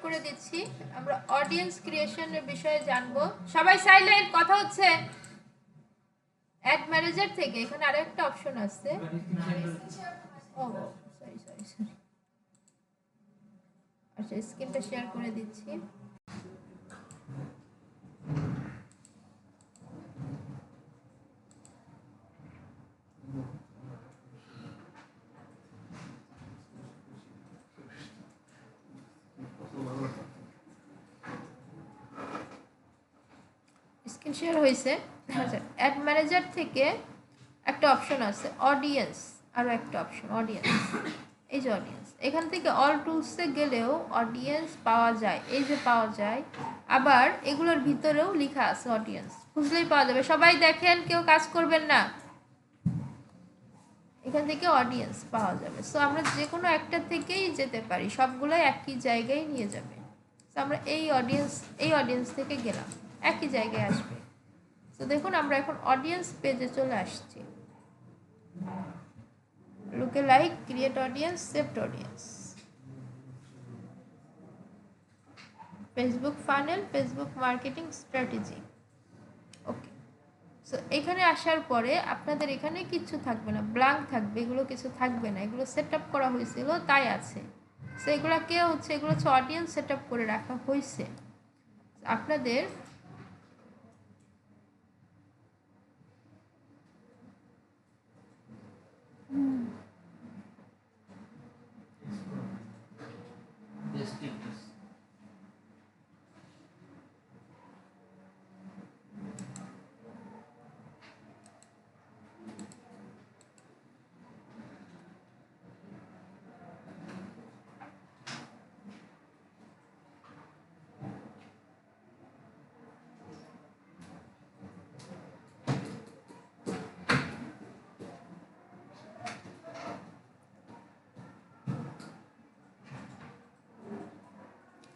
করে দিচ্ছি। আমরা অডিয়েন্স ক্রিয়েশনের বিষয়ে জানবো। সবাই সাইলেন্ট, কথা হচ্ছে। অ্যাড ম্যানেজার থেকে এখানে আরেকটা অপশন আছে। ও সরি সরি সরি, আচ্ছা স্ক্রিনটা শেয়ার করে দিচ্ছি। স্ক্রিন শেয়ার হয়েছে। আচ্ছা, অ্যাড ম্যানেজার থেকে একটা অপশন আছে অডিয়েন্স, আরও একটা অপশন অডিয়েন্স। এই যে অডিয়েন্স, এখান থেকে অল টুলসে গেলেও অডিয়েন্স পাওয়া যায়, এই যে পাওয়া যায়। আবার এগুলোর ভিতরেও লেখা আছে অডিয়েন্স, খুঁজলেই পাওয়া যাবে। সবাই দেখেন, কেউ কাজ করবেন না। এখান থেকে অডিয়েন্স পাওয়া যাবে। সো আমরা যে কোনো একটা থেকেই যেতে পারি, সবগুলোই একই জায়গায় নিয়ে যাবে। সো আমরা এই অডিয়েন্স থেকে গেলাম, একই জায়গায় আসবে। তো দেখুন আমরা এখন অডিয়েন্স পেজে চলে আসছি। Lookalike, create audience, saved audience, Facebook funnel, Facebook marketing strategy. Okay, so এখানে আসার পরে আপনাদের এখানে কিছু থাকবে না, ব্ল্যাঙ্ক থাকবে, এগুলো কিছু থাকবে না, এগুলো সেট আপ করা হয়েছিল তাই আছে। সো এগুলো এগুলো হচ্ছে অডিয়েন্স সেট আপ করে রাখা হয়েছে আপনাদের।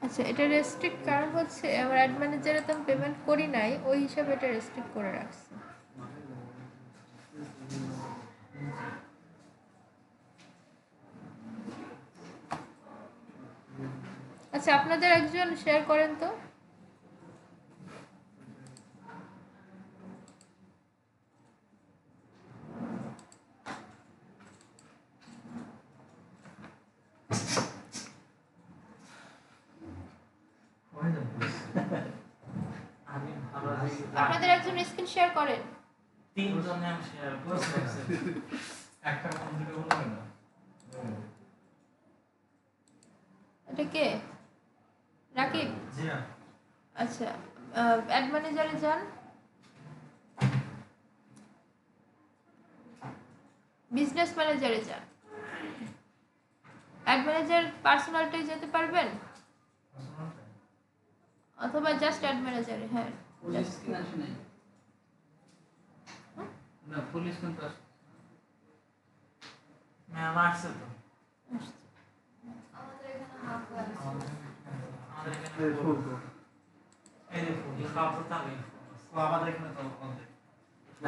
আচ্ছা, এটা রেস্ট্রিক্ট কারণ হচ্ছে আমার অ্যাড ম্যানেজারে তো আমি পেমেন্ট করি নাই, ওই হিসাবে এটা রেস্ট্রিক্ট করে রাখছি। আচ্ছা, আপনাদের একজন শেয়ার করেন তো। আপনাদের একজন স্ক্রিন শেয়ার করেন। তিনজনে আমি শেয়ার করছি একটা কম্পিউটার বলবে না। এটা কে? রাকিব? জি না। আচ্ছা, অ্যাড ম্যানেজারে যান, বিজনেস ম্যানেজারে যান। অ্যাড ম্যানেজার পার্সোনালটাই যেতে পারবেন, অথবা জাস্ট অ্যাড ম্যানেজারে। হ্যাঁ, পুলিশ কি আসে নাই? না, পুলিশ কিন্তু আসে। ম্যাম আসছে তো। আমাদের এখানে ফুল তো। এই যে ফুল, খাওয়া থাকে। ও আমাদের এখানে তো অর্ধেক।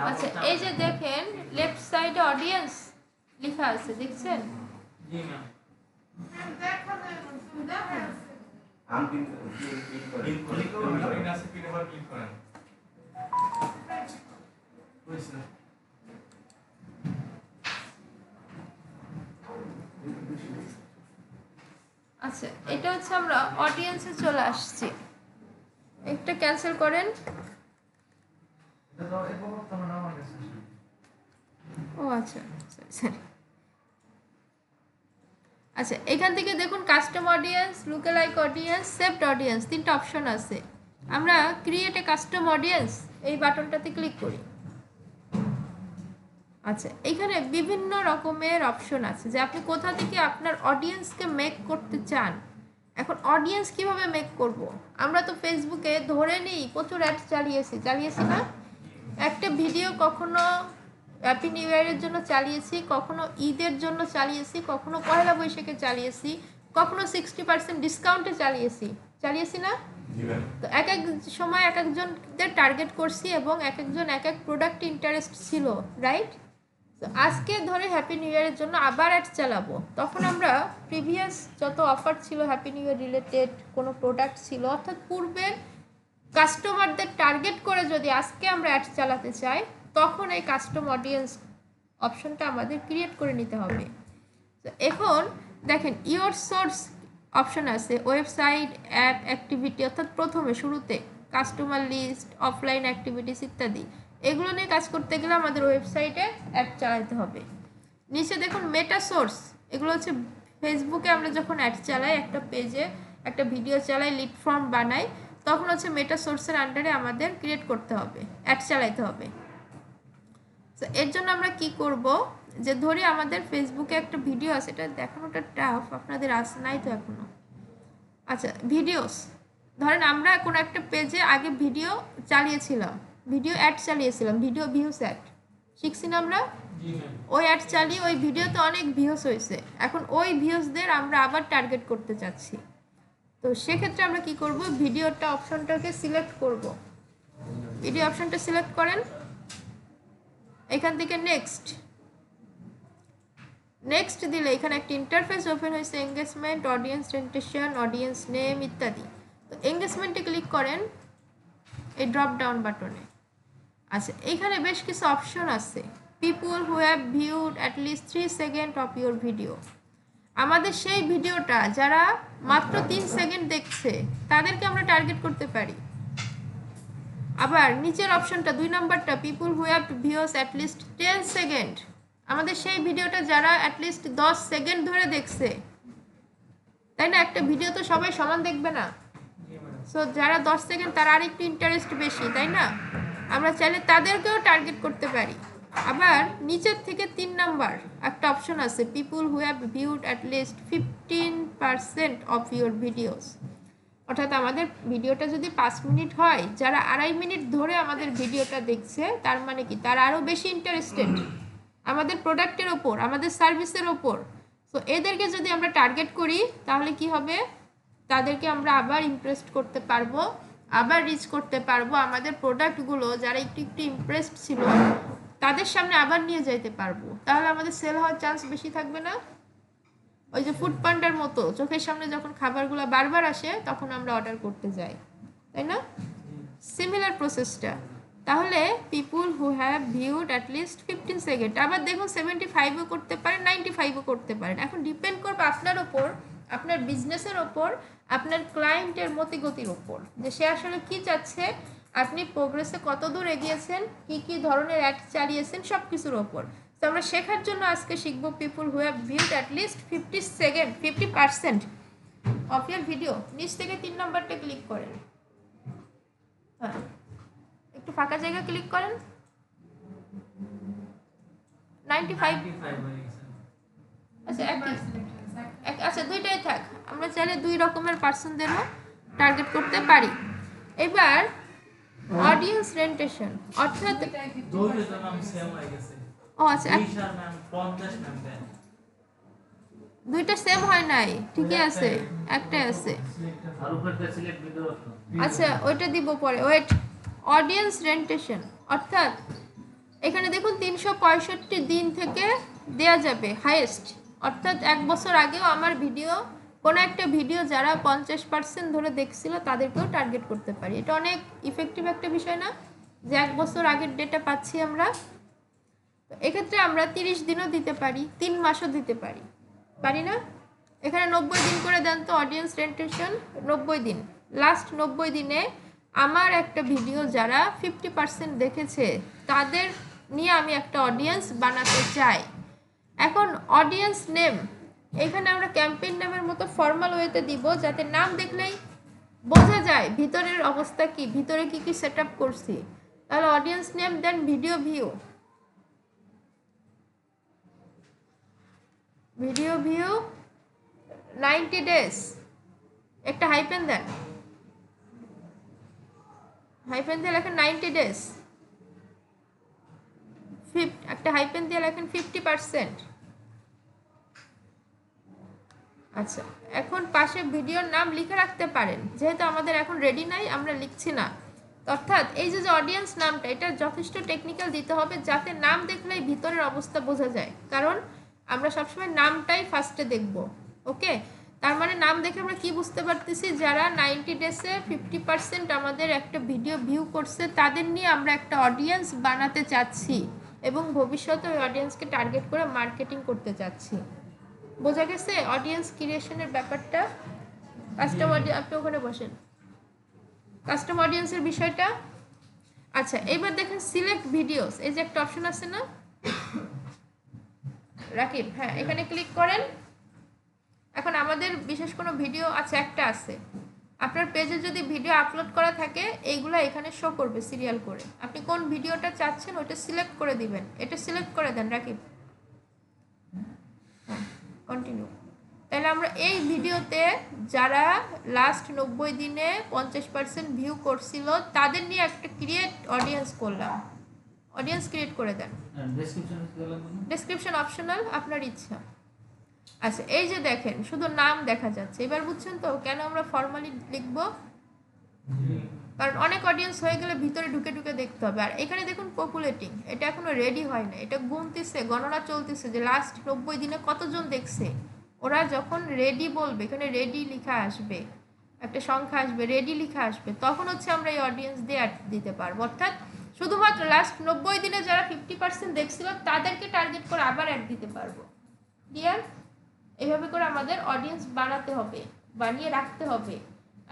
আচ্ছা, এই যে দেখেন লেফট সাইডে অডিয়েন্স লেখা আছে, দেখছেন? জি ম্যাম। দেখা যায় না, দেখা আছে। আমি ক্লিক করুন, ইনাসে ক্লিক আবার ক্লিক করেন। বুঝছেন? আচ্ছা, এটা হচ্ছে আমরা অডিয়েন্সে চলে আসছি। একটা ক্যান্সেল করেন। এটা তো একবার তো না আমার কাছে। ও আচ্ছা, সরি। আচ্ছা, এখান থেকে দেখুন custom audience, lookalike audience, saved audience, তিনটা অপশন আছে। আমরা ক্রিয়েট এ কাস্টম অডিয়েন্স এই বাটনটাতে ক্লিক করি। আচ্ছা, এখানে বিভিন্ন রকমের অপশন আছে যে আপনি কোথা থেকে আপনার অডিয়েন্সকে মেক করতে চান। এখন অডিয়েন্স কিভাবে মেক করব? আমরা তো ফেসবুকে ধরে নিই প্রচুর অ্যাডস চালিয়েছি না? একটা ভিডিও কখনো হ্যাপি নিউ ইয়ারের জন্য চালিয়েছি, কখনো ঈদের জন্য চালিয়েছি, কখনো পয়লা বৈশাখে চালিয়েছি, কখনো 60% ডিসকাউন্টে চালিয়েছি না? তো এক এক সময় এক একজনদের টার্গেট করছি এবং এক একজন এক এক প্রোডাক্ট ইন্টারেস্ট ছিল, রাইট? তো আজকে ধরে হ্যাপি নিউ ইয়ারের জন্য আবার অ্যাড চালাবো, তখন আমরা প্রিভিয়াস যত অফার ছিল হ্যাপি নিউ ইয়ার রিলেটেড কোনো প্রোডাক্ট ছিল, অর্থাৎ পূর্বের কাস্টমারদের টার্গেট করে যদি আজকে আমরা অ্যাড চালাতে চাই, তখন এই কাস্টম অডিয়েন্স অপশনটা আমাদের ক্রিয়েট করে নিতে হবে। তো এখন দেখেন ইয়োর সোর্স অপশন আছে, ওয়েবসাইট, অ্যাপ, অ্যাক্টিভিটি, অর্থাৎ প্রথমে শুরুতে কাস্টমার লিস্ট, অফলাইন অ্যাক্টিভিটিস ইত্যাদি। এগুলো নিয়ে কাজ করতে গেলে আমাদের ওয়েবসাইটে অ্যাড চালাতে হবে। নিচে দেখুন মেটা সোর্স, এগুলো হচ্ছে ফেসবুকে আমরা যখন অ্যাড চালাই, একটা পেজে একটা ভিডিও চালাই, লিড ফর্ম বানাই, তখন হচ্ছে মেটা সোর্সের আন্ডারে আমাদের ক্রিয়েট করতে হবে, অ্যাড চালাইতে হবে। তো এর জন্য আমরা কি করব, যে ধরি আমাদের ফেসবুকে একটা ভিডিও আছে, এটা দেখানোটা টাফ, আপনাদের নাই তো এখনো। আচ্ছা, ভিডিওস, ধরেন আমরা কোনো একটা পেজে আগে ভিডিও চালিয়েছিলাম, ভিডিও অ্যাড চালিয়েছিলাম, ভিডিও ভিউস অ্যাড শিখছি না আমরা। ওই অ্যাড চালিয়ে ওই ভিডিওতে অনেক ভিউস হয়েছে, এখন ওই ভিউসদের আমরা আবার টার্গেট করতে চাচ্ছি। তো সেক্ষেত্রে আমরা কি করব, ভিডিওটা অপশনটাকে সিলেক্ট করব, ভিডিও অপশনটা সিলেক্ট করেন, এখান থেকে নেক্সট দিলে এখানে একটা ইন্টারফেস ওপেন হয়েছে, এঙ্গেজমেন্ট, অডিয়েন্স রেন্টেশন, অডিয়েন্স নেম ইত্যাদি। তো এঙ্গেজমেন্টে ক্লিক করেন এই ড্রপ ডাউন বাটনে। আচ্ছা, এখানে বেশ কিছু অপশন আছে, people who have viewed at least 3 second of your video. আমাদের সেই ভিডিওটা যারা মাত্র 3 সেকেন্ড দেখছে তাদেরকে আমরা টার্গেট করতে পারি। আবার নিচের অপশনটা 2 নম্বরটা, people who have views at least 10 second, আমাদের সেই ভিডিওটা যারা অ্যাটলিস্ট 10 সেকেন্ড ধরে দেখছে, তাই না? একটা ভিডিও তো সবাই সমান দেখবে না, সো যারা 10 সেকেন্ড তারা আর একটু ইন্টারেস্ট বেশি, তাই না? আমরা চাইলে তাদেরকেও টার্গেট করতে পারি। আবার নিচের থেকে 3 নাম্বার একটা অপশন আছে, people who have viewed at least 15% of your videos, অর্থাৎ আমাদের ভিডিওটা যদি 5 মিনিট হয়, যারা 2.5 মিনিট ধরে আমাদের ভিডিওটা দেখছে, তার মানে কি তারা আরও বেশি ইন্টারেস্টেড আমাদের প্রোডাক্টের ওপর, আমাদের সার্ভিসের ওপর। সো এদেরকে যদি আমরা টার্গেট করি তাহলে কি হবে, তাদেরকে আমরা আবার ইমপ্রেসড করতে পারবো, আবার রিচ করতে পারবো, আমাদের প্রোডাক্টগুলো যারা একটু ইমপ্রেসড ছিল তাদের সামনে আবার নিয়ে যেতে পারবো, তাহলে আমাদের সেল হওয়ার চান্স বেশি থাকবে না? ওই যে ফুড পান্ডার মতো চোখের সামনে যখন খাবারগুলো বারবার আসে তখন আমরা অর্ডার করতে যাই, তাই না? সিমিলার প্রসেসটা। তাহলে people who have viewed at least 15 second, আবার দেখুন 75ও করতে পারেন, 95ও করতে পারেন, এখন ডিপেন্ড করবে আপনার ওপর, আপনার বিজনেসের ওপর, আপনার ক্লায়েন্টের মতিগতির ওপর, যে সে আসলে কি চাচ্ছে, আপনি প্রোগ্রেসে কত দূর এগিয়েছেন, কি ধরনের অ্যাড চালিয়েছেন, সব কিছুর ওপর। তো আমরা শেখার জন্য আজকে শিখবো people who have viewed at least 50% of your video. নিচ থেকে 3 নম্বরটা ক্লিক করেন, হ্যাঁ একটু ফাঁকা জায়গা ক্লিক করেন, 95। আচ্ছা আচ্ছা, দুইটাই থাক, আমরা চাইলে 2 রকমের পার্সনদেরও টার্গেট করতে পারি। এবার অডিয়েন্স রেন্টেশন, অর্থাৎ ও আচ্ছা, দুইটা সেম হয় নাই, ঠিকই আছে, একটাই আছে। আচ্ছা ওইটা দিব পরে, ওয়েট। অডিয়েন্স রেন্টেশন অর্থাৎ এখানে দেখুন 365 দিন থেকে দেয়া যাবে হাইয়েস্ট, অর্থাৎ 1 বছর আগেও আমার ভিডিও, কোনো একটা ভিডিও যারা 50% ধরে দেখছিল তাদেরকেও টার্গেট করতে পারি। এটা অনেক ইফেক্টিভ একটা বিষয় না, যে 1 বছর আগের ডেটা পাচ্ছি আমরা। তো এক্ষেত্রে আমরা 30 দিনও দিতে পারি, 3 মাসও দিতে পারি, পারি না? এখানে 90 দিন করে দেন তো অডিয়েন্স রেন্টেশন, 90 দিন, লাস্ট 90 দিনে আমার একটা ভিডিও যারা 50% দেখেছে তাদের নিয়ে আমি একটা অডিয়েন্স বানাতে চাই। এখন অডিয়েন্স নেম, এখানে আমরা ক্যাম্পেইন নেমের মতো ফর্মাল ওয়েতে দিব, যাতে নাম দেখলেই বোঝা যায় ভিতরের অবস্থা কি, ভিতরে কি সেট আপ করছি। তাহলে অডিয়েন্স নেম, দেন ভিডিও ভিউ 90 ডেজ, একটা হাইপেন দেন, হাইপেন দিয়ে লেখেন 90 ডেজ, একটা হাইপেন দিয়ে লেখেন 50%। আচ্ছা, এখন পাশে ভিডিওর নাম লিখে রাখতে পারেন, যেহেতু আমাদের এখন রেডি নাই আমরা লিখছি না, অর্থাৎ এই যে যে অডিয়েন্স নামটা, এটা যথেষ্ট টেকনিক্যাল দিতে হবে যাতে নাম দেখলেই ভিতরের অবস্থা বোঝা যায়, কারণ আমরা সবসময় নামটাই ফার্স্টে দেখব। ওকে, তার মানে নাম দেখে আমরা কি বুঝতে পারতেছি, যারা 90 ডেসে 50% আমাদের একটা ভিডিও ভিউ করছে তাদের নিয়ে আমরা একটা অডিয়েন্স বানাতে চাচ্ছি এবং ভবিষ্যতে ওই অডিয়েন্সকে টার্গেট করে মার্কেটিং করতে চাচ্ছি। বোঝা গেছে অডিয়েন্স ক্রিয়েশনের ব্যাপারটা? কাস্টমার, আপনি ওখানে বসেন, কাস্টম অডিয়েন্সের বিষয়টা। আচ্ছা, এবার দেখেন সিলেক্ট ভিডিওস, এই যে একটা অপশন আছে না রাকিব, হ্যাঁ এখানে ক্লিক করেন। এখন আমাদের বিশেষ কোনো ভিডিও আছে, একটা আছে, আপনার পেজে যদি ভিডিও আপলোড করা থাকে এইগুলো এখানে শো করবে সিরিয়াল করে। আপনি কোন ভিডিওটা চাচ্ছেন ওটা সিলেক্ট করে দিবেন, এটা সিলেক্ট করে দেন রাকিব, কন্টিনিউ। তাহলে আমরা এই ভিডিওতে যারা লাস্ট 90 দিনে 50% ভিউ করছিল তাদের নিয়ে একটা ক্রিয়েট অডিয়েন্স করলাম, অডিয়েন্স ক্রিয়েট করে দেন। ডেসক্রিপশন অপশনাল, আপনার ইচ্ছা। আচ্ছা, এই যে দেখেন শুধু নাম দেখা যাচ্ছে, এবার বুঝছেন তো কেন আমরা ফর্মালি লিখব, কারণ অনেক অডিয়েন্স হয়ে গেলে ভিতরে ঢুকে ঢুকে দেখতে হবে। আর এখানে দেখুন পপুলেটিং, এটা এখনো রেডি হয় না, এটা গুনতেছে, গণনা চলতেছে যে লাস্ট 90 দিনে কতজন দেখছে। ওরা যখন রেডি বলবে, এখানে রেডি লেখা আসবে, একটা সংখ্যা আসবে, রেডি লেখা আসবে, তখন হচ্ছে আমরা এই অডিয়েন্স দিয়ে অ্যাড দিতে পারবো। অর্থাৎ শুধুমাত্র লাস্ট 90 দিনে যারা 50% দেখছিল তাদেরকে টার্গেট করে আবার অ্যাড দিতে পারবো। ক্লিয়ার? এইভাবে করে আমাদের অডিয়েন্স বানাতে হবে, বানিয়ে রাখতে হবে।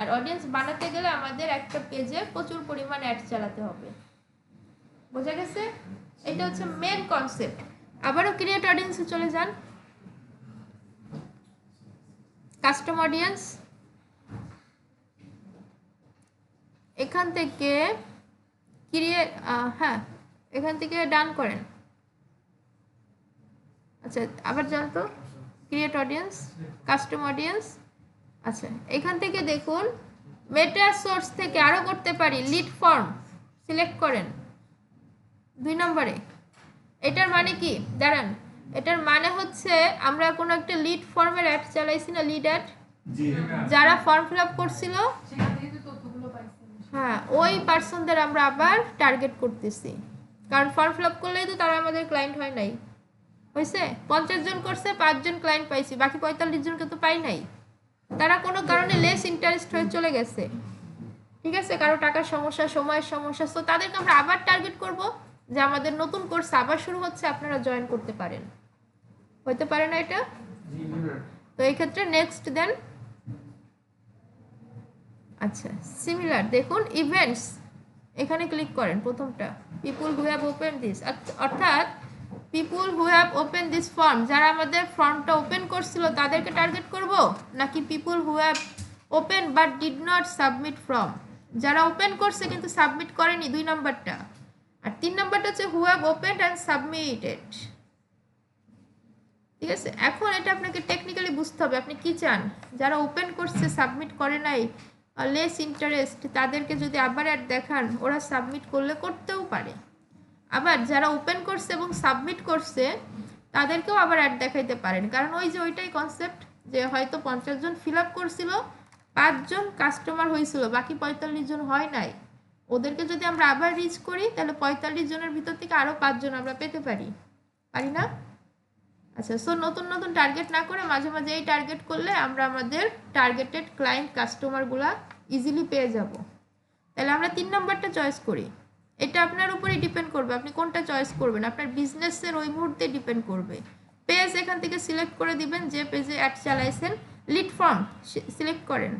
আর অডিয়েন্স বানাতে গেলে আমাদের একটা পেজে প্রচুর পরিমাণ অ্যাড চালাতে হবে। বোঝা গেছে? এটা হচ্ছে মেন কনসেপ্ট। আবারও ক্রিয়েট অডিয়েন্সে চলে যান, কাস্টম অডিয়েন্স, এখান থেকে ক্রিয়েট, হ্যাঁ এখান থেকে ডান করেন। আচ্ছা আবার যান তো, ক্রিয়েট অডিয়েন্স, কাস্টম অডিয়েন্স। আচ্ছা এখান থেকে দেখুন মেটা সোর্স থেকে আরও করতে পারি, লিড ফর্ম সিলেক্ট করেন 2 নম্বরে। এটার মানে কি দাঁড়ান, এটার মানে হচ্ছে আমরা কোনো একটা লিড ফর্মের অ্যাড চালাইছি না, লিড অ্যাড, যারা ফর্ম ফিল আপ করছিল হ্যাঁ ওই পার্সনদের আমরা আবার টার্গেট করতেছি, কারণ ফর্ম ফিল আপ করলেই তো তারা আমাদের ক্লায়েন্ট হয় নাই, হয়েছে 50 জন করছে 5 জন ক্লায়েন্ট পাইছি, বাকি 45 জনকে তো পাই নাই, তারা কোনো কারণে লেস ইন্টারেস্ট হয়ে চলে গেছে, ঠিক আছে, কারো টাকার সমস্যা, সময়ের সমস্যা, তো তাদেরকে আমরা আবার টার্গেট করব যে আমাদের নতুন কোর্স আবার শুরু হচ্ছে, আপনারা জয়েন করতে পারেন। হতে পারে না এটা? তো এই ক্ষেত্রে নেক্সট দেন। আচ্ছা সিমিলার দেখুন ইভেন্টস, এখানে ক্লিক করেন প্রথমটা, people who have open this, অর্থাৎ people who have open this form, যারা আমাদের ফর্মটা ওপেন করছিল তাদেরকে টার্গেট করব, নাকি people who have open but did not submit form, যারা ওপেন করছে কিন্তু সাবমিট করেনি, 2 নম্বরটা। আর 3 নম্বরটা হচ্ছে who have opened and submitted. ঠিক আছে, এখন এটা আপনাকে টেকনিক্যালি বুঝতে হবে আপনি কি চান। যারা ওপেন করছে সাবমিট করে নাই, লেস ইন্টারেস্ট, তাদেরকে যদি আবার অ্যাড দেখান ওরা সাবমিট করলে করতেও পারে, আবার যারা ওপেন করছে এবং সাবমিট করছে তাদেরকেও আবার অ্যাড দেখাইতে পারেন, কারণ ওই যে ওইটাই কনসেপ্ট যে হয়তো 50 জন ফিল আপ করছিল, 5 জন কাস্টমার হয়েছিল, বাকি 45 জন হয় নাই, ওদেরকে যদি আমরা আবার রিচ করি তাহলে 45 জনের ভিতর থেকে আরও 5 জন আমরা পেতে পারি, পারি না? আচ্ছা, সো নতুন নতুন টার্গেট না করে মাঝে মাঝে এই টার্গেট করলে আমরা আমাদের টার্গেটেড ক্লায়েন্ট কাস্টমারগুলা ইজিলি পেয়ে যাব। তাহলে আমরা 3 নম্বরটা চয়েস করি, এটা আপনার উপরেই ডিপেন্ড করবে আপনি কোনটা চয়েস করবেন, আপনার বিজনেসের ওই মুহূর্তে ডিপেন্ড করবে। পেজ এখান থেকে সিলেক্ট করে দিবেন, যে পেজে অ্যাড চালাইছেন, লিড ফর্ম সিলেক্ট করেন।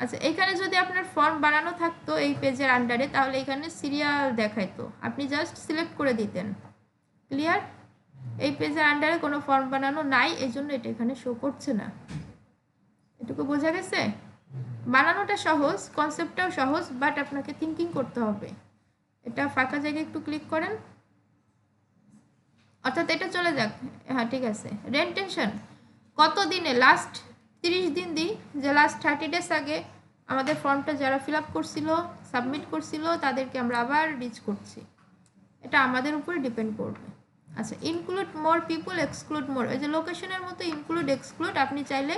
আচ্ছা, এখানে যদি আপনার ফর্ম বানানো থাকতো এই পেজের আন্ডারে তাহলে এখানে সিরিয়াল দেখাইতো, আপনি জাস্ট সিলেক্ট করে দিতেন। ক্লিয়ার? এই পেজের আন্ডারে কোনো ফর্ম বানানো নাই, এই জন্য এটা এখানে শো করছে না। এটুকু বোঝা গেছে? বানানোটা সহজ, কনসেপ্টটাও সহজ, বাট আপনাকে থিঙ্কিং করতে হবে। এটা ফাঁকা জায়গায় একটু ক্লিক করেন, অর্থাৎ এটা চলে যাক, হ্যাঁ ঠিক আছে। রেন্টেনশন কত দিনে, লাস্ট 30 দিন দিই, যে লাস্ট 30 ডেজ আগে আমাদের ফর্মটা যারা ফিল আপ করছিল, সাবমিট করছিল, তাদেরকে আমরা আবার রিচ করছি, এটা আমাদের উপরে ডিপেন্ড করবে। আচ্ছা, ইনক্লুড মোর পিপল, এক্সক্লুড মোর, এই যে লোকেশনের মতো ইনক্লুড এক্সক্লুড আপনি চাইলে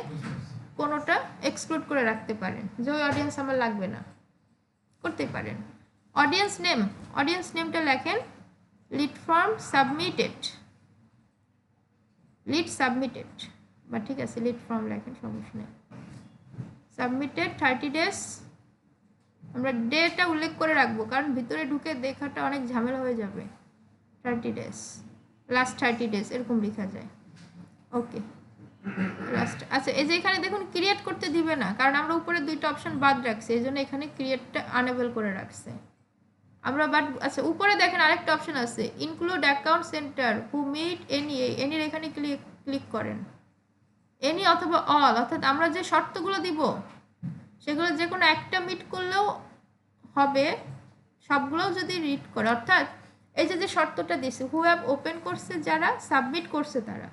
কোনোটা এক্সক্লুড করে রাখতে পারেন যে ওই অডিয়েন্স আমার লাগবে না, করতে পারেন। অডিয়েন্স নেমটা লেখেন lead form submitted, lead submitted, বা ঠিক আছে লিড ফর্ম লেখেন, সমস্যা নেই। সাবমিটেড 30 ডেজ, আমরা ডেটা উল্লেখ করে রাখবো কারণ ভিতরে ঢুকে দেখাটা অনেক ঝামেলা হয়ে যাবে। 30 ডেজ, লাস্ট 30 ডেজ এরকম লেখা যায়। ওকে লাস্ট, আচ্ছা এই যে এখানে দেখুন ক্রিয়েট করতে দিবে না কারণ আমরা উপরে দুইটা অপশন বাদ রাখছি, এই জন্য এখানে ক্রিয়েটটা আনেবল করে রাখছে আমরা। বাট আচ্ছা উপরে দেখেন আরেকটা অপশন আছে, include account centre who meet এনির এখানে ক্লিক করেন। এনি অথবা অল, অর্থাৎ আমরা যে শর্তগুলো দিব সেগুলো যে কোনো একটা মিট করলেও হবে, সবগুলোও যদি রিড করে, অর্থাৎ এই যে শর্তটা দিছে হু হ্যাভ ওপেন করছে যারা, সাবমিট করছে তারা,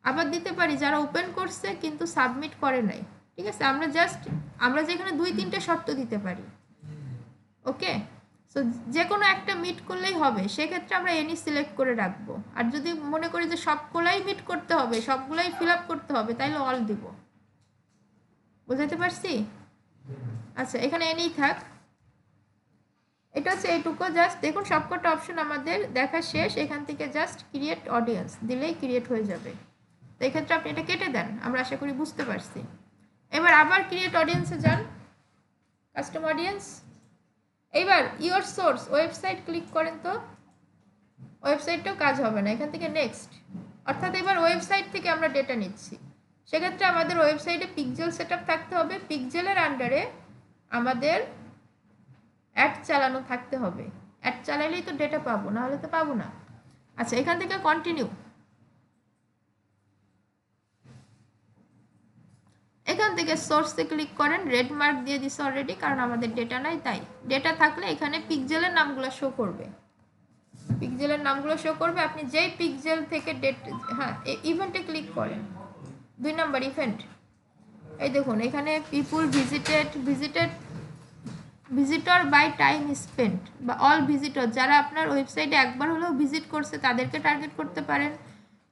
আবার দিতে পারি যারা ওপেন করছে কিন্তু সাবমিট করে নাই। ঠিক আছে, আমরা যেখানে 2-3টে শর্ত দিতে পারি। ওকে, সো যে কোনো একটা মিট করলেই হবে, সেক্ষেত্রে আমরা এনি সিলেক্ট করে রাখবো। আর যদি মনে করি যে সবগুলাই মিট করতে হবে, সবগুলাই ফিল আপ করতে হবে, তাইলে অল দিব। বুঝাতে পারছি? আচ্ছা এখানে এনি থাক, এটা হচ্ছে এইটুকু। জাস্ট দেখুন সবকটা অপশন আমাদের দেখা শেষ, এখান থেকে জাস্ট ক্রিয়েট অডিয়েন্স দিলেই ক্রিয়েট হয়ে যাবে। তো এক্ষেত্রে আপনি এটা কেটে দেন, আমরা আশা করি বুঝতে পারছি। এবার আবার ক্রিয়েট অডিয়েন্সে যান, কাস্টম অডিয়েন্স। এইবার ইওর সোর্স ওয়েবসাইট ক্লিক করেন, তো ওয়েবসাইটটাও কাজ হবে না, এখান থেকে নেক্সট। অর্থাৎ এবার ওয়েবসাইট থেকে আমরা ডেটা নিচ্ছি, সেক্ষেত্রে আমাদের ওয়েবসাইটে পিক্সেল সেট আপ থাকতে হবে, পিক্সেলের আন্ডারে আমাদের অ্যাড চালানো থাকতে হবে। অ্যাড চালালেই তো ডেটা পাবো, না হলে তো পাবো না। আচ্ছা এখান থেকে কন্টিনিউ, এখান থেকে সোর্সে ক্লিক করেন। রেড মার্ক দিয়ে দিছে অলরেডি কারণ আমাদের ডেটা নাই, তাই ডেটা থাকলে এখানে পিক্সেলের নামগুলো শো করবে, পিক্সেলের নামগুলো শো করবে। আপনি যেই পিক্সেল থেকে হ্যাঁ ইভেন্টে ক্লিক করেন, 2 নম্বর ইভেন্ট। এই দেখুন এখানে পিপুল ভিজিটর বাই টাইম স্পেন্ট বা অল ভিজিটর, যারা আপনার ওয়েবসাইটে একবার হলেও ভিজিট করছে তাদেরকে টার্গেট করতে পারেন।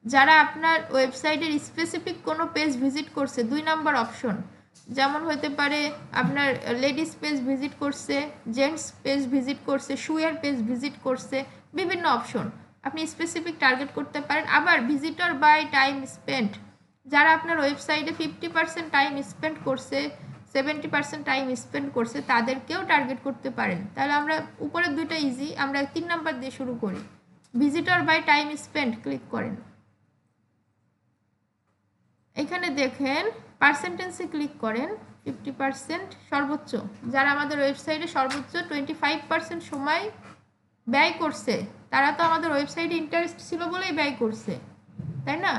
যারা আপনার ওয়েবসাইটের স্পেসিফিক কোনো পেজ ভিজিট করছে, 2 নম্বর অপশন, যেমন হতে পারে আপনার লেডিস পেজ ভিজিট করছে, জেন্টস পেজ ভিজিট করছে, শুয়ের পেজ ভিজিট করছে, বিভিন্ন অপশন আপনি স্পেসিফিক টার্গেট করতে পারেন। আবার ভিজিটর বাই টাইম স্পেন্ট, যারা আপনার ওয়েবসাইটে 50% টাইম স্পেন্ড করছে, 70% টাইম স্পেন্ড করছে, তাদেরকেও টার্গেট করতে পারেন। তাহলে আমরা উপরের দুইটা ইজি, আমরা 3 নাম্বার দিয়ে শুরু করি। Visitor by time spend click করেন, এখানে দেখেন পার্সেন্টেন্সে ক্লিক করেন। 50% সর্বোচ্চ, যারা আমাদের ওয়েবসাইটে সর্বোচ্চ 25% সময় ব্যয় করছে, তারা তো আমাদের ওয়েবসাইটে ইন্টারেস্ট ছিল বলেই ব্যয় করছে, তাই না?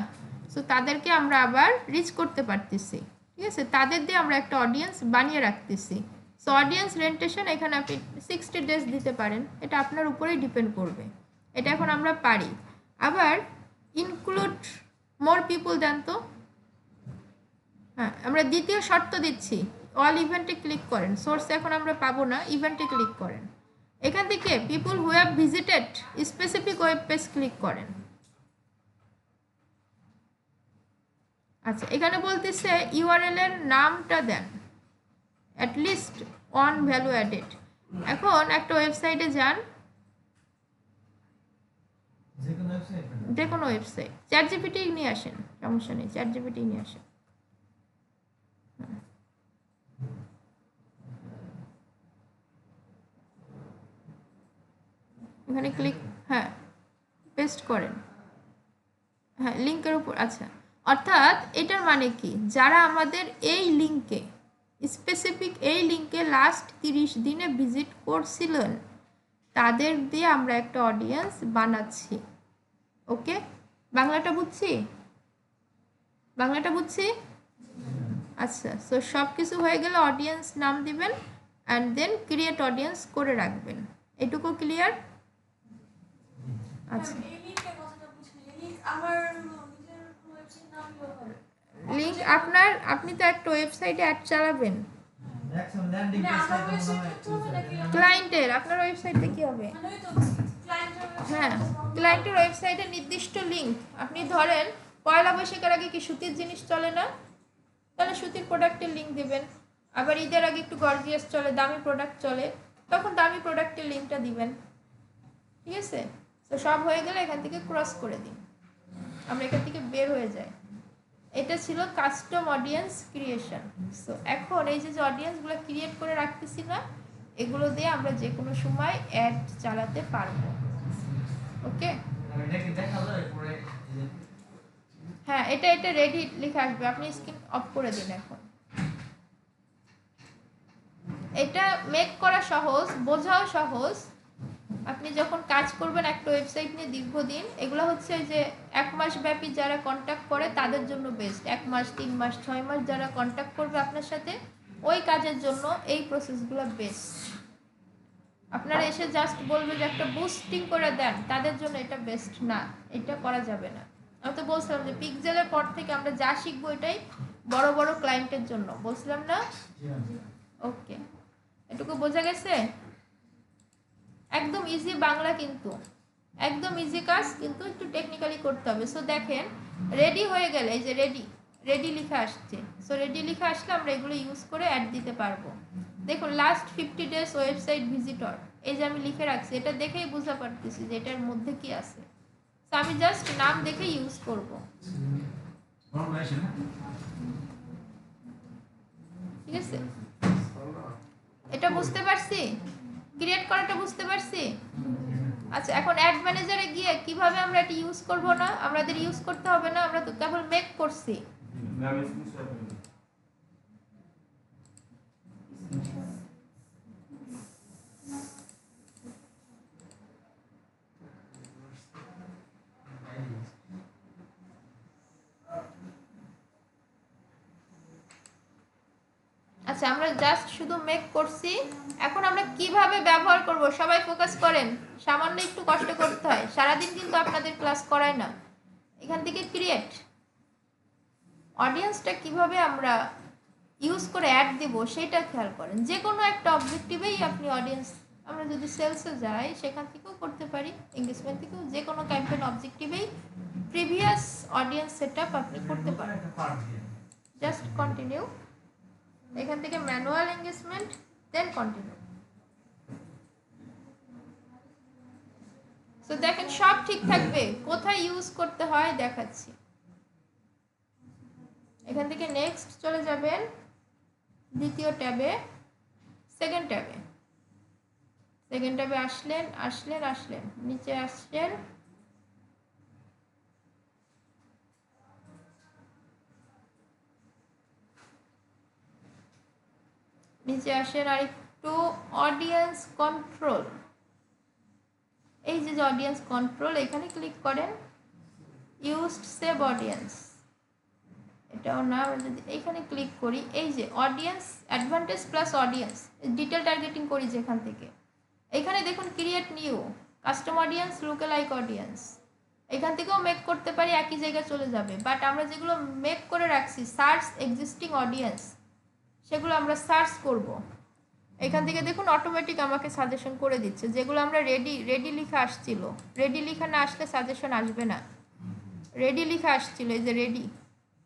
সো তাদেরকে আমরা আবার রিচ করতে পারতেছি। ঠিক আছে, তাদের দিয়ে আমরা একটা অডিয়েন্স বানিয়ে রাখতেছি। সো অডিয়েন্স রেন্টেশন এখানে আপনি 60 ডেজ দিতে পারেন, এটা আপনার উপরেই ডিপেন্ড করবে। এটা এখন আমরা পারি। আবার ইনক্লুড মোর পিপল দেন তো। হ্যাঁ, আমরা দ্বিতীয় শর্ত দিচ্ছি, অল ইভেন্টে ক্লিক করেন। সোর্স এখন আমরা পাবো না, ইভেন্টে ক্লিক করেন। এখান থেকে people who have visited specific web page click করেন। আচ্ছা এখানে বলতেছে ইউআরএল এর নামটা দেন, অ্যাটলিস্ট 1 ভ্যালু অ্যাডেড। এখন একটা ওয়েবসাইটে যান, যে কোনো ওয়েবসাইট, চ্যাটজিপিটি নিয়ে আসেন, সমস্যা নেই, চ্যাটজিপিটি নিয়ে আসেন। এখানে ক্লিক, হ্যাঁ পেস্ট করেন, হ্যাঁ লিঙ্কের উপর। আচ্ছা অর্থাৎ এটার মানে কি, যারা আমাদের এই লিঙ্কে স্পেসিফিক এই লিঙ্কে লাস্ট 30 দিনে ভিজিট করছিলেন, তাদের দিয়ে আমরা একটা অডিয়েন্স বানাচ্ছি। ওকে, বাংলাটা বুঝছি? আচ্ছা, সো সব কিছু হয়ে গেলে অডিয়েন্স নাম দিবেন অ্যান্ড দেন ক্রিয়েট অডিয়েন্স করে রাখবেন। এটুকু ক্লিয়ার? আচ্ছা লিঙ্ক আপনি তো একটা ওয়েবসাইটে অ্যাড চালাবেন, ক্লায়েন্টের আপনার ওয়েবসাইটে কি হবে? হ্যাঁ, ক্লায়েন্টের ওয়েবসাইটে নির্দিষ্ট লিঙ্ক, আপনি ধরেন 1লা বৈশাখের আগে কি সুতির জিনিস চলে না? তাহলে সুতির প্রোডাক্টের লিঙ্ক দিবেন, আবার ঈদের আগে একটু গর্জিয়াস চলে, দামি প্রোডাক্ট চলে, তখন দামি প্রোডাক্টের লিঙ্কটা দিবেন। ঠিক আছে, তো সব হয়ে গেলে এখান থেকে ক্রস করে দিন, আমরা এখান থেকে বের হয়ে যাই। এটা ছিল কাস্টম অডিয়েন্স ক্রিয়েশন। সো এখন এই যে অডিয়েন্সগুলো ক্রিয়েট করে রাখতেছি না, এগুলো দিয়ে আমরা যে কোনো সময় অ্যাড চালাতে পারবো। ওকে, এটা কি দেখা যায় পরে? হ্যাঁ, এটা রেডি লিখে আসবে, আপনি স্ক্রিন অফ করে দিন। এখন এটা মেক করা সহজ, বোঝাও সহজ। আপনি যখন কাজ করবেন একটা ওয়েবসাইট নিয়ে দীর্ঘদিন, এগুলো হচ্ছে যে 1 মাস ব্যাপী যারা কন্ট্যাক্ট করে তাদের জন্য বেস্ট। 1 মাস, 3 মাস, 6 মাস যারা কন্ট্যাক্ট করবে আপনার সাথে, ওই কাজের জন্য এই প্রসেসগুলো বেস্ট। আপনারা এসে জাস্ট বলবে যে একটা বুস্টিং করে দেন, তাদের জন্য এটা বেস্ট না, এটা করা যাবে না। আমি তো বলছিলাম যে পিক্সেলের পর থেকে আমরা যা শিখবো এটাই বড় বড় ক্লায়েন্টের জন্য, বলছিলাম না? ওকে, এটুকু বোঝা গেছে? একদম ইজি বাংলা, কিন্তু একদম ইজি কাজ, কিন্তু একটু টেকনিক্যালি করতে হবে। সো দেখেন, রেডি হয়ে গেলে এই যে রেডি লিখে আসছে। সো রেডি লিখে আসলে আমরা এগুলো ইউজ করে অ্যাড দিতে পারবো। দেখুন, লাস্ট 50 ডেজ ওয়েবসাইট ভিজিটর, এই যে আমি লিখে রাখছি, এটা দেখেই বুঝতে পারতেছি যে এটার মধ্যে কি আছে। তো আমি জাস্ট নাম দেখে ইউজ করব। ঠিক আছে, এটা বুঝতে পারছি, ক্রিয়েট করাটা বুঝতে পারছি। আচ্ছা, এখন অ্যাড ম্যানেজারে গিয়ে কিভাবে আমরা এটা ইউজ করব না, আমাদের ইউজ করতে হবে না, আমরা তো কেবল মেক করছি। আচ্ছা, আমরা জাস্ট শুধু মেক করছি। এখন আমরা কিভাবে ব্যবহার করব, সবাই ফোকাস করেন। সামান্য একটু কষ্ট করতে হয়, সারাদিন কিন্তু আপনাদের ক্লাস করায় না। এখান থেকে ক্রিয়েট অডিয়েন্সটা কিভাবে আমরা ইউজ করে অ্যাড দিব সেটা খেয়াল করেন। যে কোনো একটা অবজেক্টিভেই আপনি অডিয়েন্স, আমরা যদি সেলসে যাই সেখান থেকেও করতে পারি, এঙ্গেজমেন্ট থেকেও, যে কোনো ক্যাম্পেইন অবজেক্টিভেই প্রিভিয়াস অডিয়েন্স সেটআপ আপনি করতে পারেন। জাস্ট কন্টিনিউ, এখান থেকে ম্যানুয়াল এঙ্গেজমেন্ট, দেন কন্টিনিউ। তো দেখেন সব ঠিক থাকবে, কোথায় ইউজ করতে হয় দেখাচ্ছি। এখান থেকে নেক্সট চলে যাবেন দ্বিতীয় ট্যাবে, সেকেন্ড ট্যাবে আসলেন, নিচে আসলেন, নিচে আসেন আর একটু অডিয়েন্স কন্ট্রোল, এই যে অডিয়েন্স কন্ট্রোল, এখানে ক্লিক করেন। ইউজড সেভ অডিয়েন্স, এটাও না, আমরা যদি এইখানে ক্লিক করি, এই যে audience advantage plus audience, detail targeting করি যেখান থেকে, এখানে দেখুন create new custom audience, lookalike audience, এখান থেকেও মেক করতে পারি, একই জায়গায় চলে যাবে। বাট আমরা যেগুলো মেক করে রাখছি সার্চ এক্সিস্টিং অডিয়েন্স, সেগুলো আমরা সার্চ করব। এখান থেকে দেখুন অটোমেটিক আমাকে সাজেশন করে দিচ্ছে, যেগুলো আমরা রেডি লিখা আসছিল, রেডি লিখা না আসলে সাজেশন আসবে না, রেডি লিখা আসছিল, এই যে রেডি,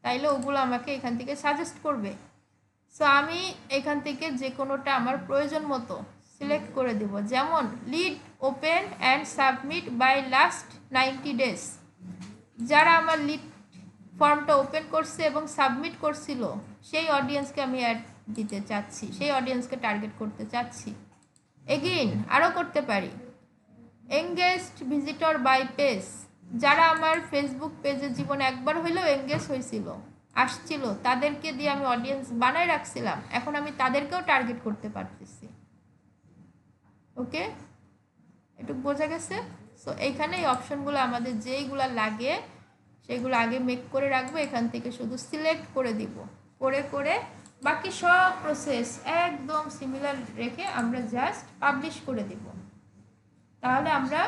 তাইলে ওগুলো আমাকে এখান থেকে সাজেস্ট করবে। সো আমি এখান থেকে যে কোনোটা আমার প্রয়োজন মতো সিলেক্ট করে দেব। যেমন lead open and submit by last 90 days, যারা আমার লিড ফর্মটা ওপেন করছে এবং সাবমিট করছিল সেই অডিয়েন্সকে আমি অ্যাড দিতে চাচ্ছি, সেই অডিয়েন্সকে টার্গেট করতে চাচ্ছি। এগেইন আরও করতে পারি এঙ্গেজড ভিজিটর বাই পেজ, যারা আমার ফেসবুক পেজে জীবনে একবার হইলেও এঙ্গেজ হয়েছিল, আসছিল, তাদেরকে দিয়ে আমি অডিয়েন্স বানায় রাখছিলাম, এখন আমি তাদেরকেও টার্গেট করতে পারতেছি। ওকে, এটুকু বোঝা গেছে? সো এইখানে এই অপশনগুলো আমাদের যেইগুলো লাগে সেগুলো আগে মেক করে রাখবো, এখান থেকে শুধু সিলেক্ট করে দিব, করে বাকি সব প্রসেস একদম সিমিলার রেখে আমরা জাস্ট পাবলিশ করে দিব। তাহলে আমরা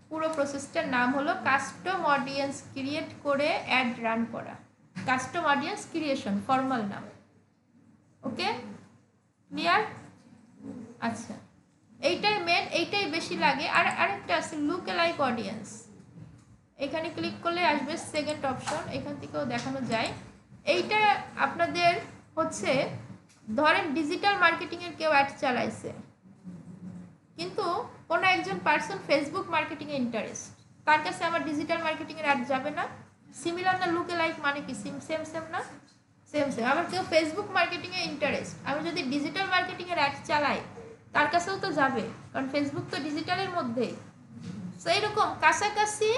পুরো প্রসেসটার নাম হলো কাস্টম অডিয়েন্স ক্রিয়েট করে অ্যাড রান করা, কাস্টম অডিয়েন্স ক্রিয়েশন, ফর্মাল নাম। ওকে, ক্লিয়ার? আচ্ছা, এইটাই মেন, এইটাই বেশি লাগে। আর আরেকটা আছে লুকালাইক অডিয়েন্স, এখানে ক্লিক করলে আসবে সেকেন্ড অপশন, এখান থেকেও দেখানো যায়। এইটা আপনাদের হচ্ছে ধরেন ডিজিটাল মার্কেটিংয়ের কেউ অ্যাড চালাইছে, কিন্তু কোনো একজন পার্সন ফেসবুক মার্কেটিংয়ে ইন্টারেস্ট, তার কাছে আমার ডিজিটাল মার্কেটিংয়ের অ্যাড যাবে না? সিমিলার না? লুকে লাইক মানে কি? সেম সেম না? Same same. আবার কেউ ফেসবুক মার্কেটিংয়ে ইন্টারেস্ট, আমি যদি ডিজিটাল মার্কেটিংয়ের অ্যাড চালাই তার কাছেও তো যাবে, কারণ ফেসবুক তো ডিজিটালের মধ্যেই। সো এইরকম কাছাকাছি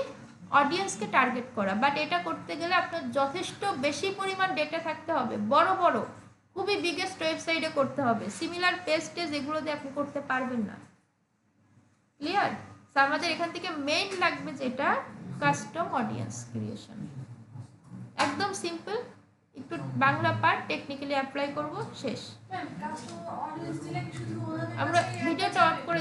অডিয়েন্সকে টার্গেট করা, বাট এটা করতে গেলে আপনার যথেষ্ট বেশি পরিমাণ ডেটা থাকতে হবে, বড় বড় খুবই বিগেস্ট ওয়েবসাইটে করতে হবে, সিমিলার পেজ টেজ এগুলো দিয়ে আপনি করতে পারবেন না। ক্লিয়ার? সো আমাদের এখান থেকে মেইন লাগবে যেটা কাস্টম অডিয়েন্স ক্রিয়েশন। একদম সিম্পল, একটু বাংলা পার্ট টেকনিক্যালি অ্যাপ্লাই করব, শেষ। ম্যাম কাস্টমার অডিয়েন্স দিলে কি শুধু ওনাদের আমরা কাছেই ভিডিওটা অফ করে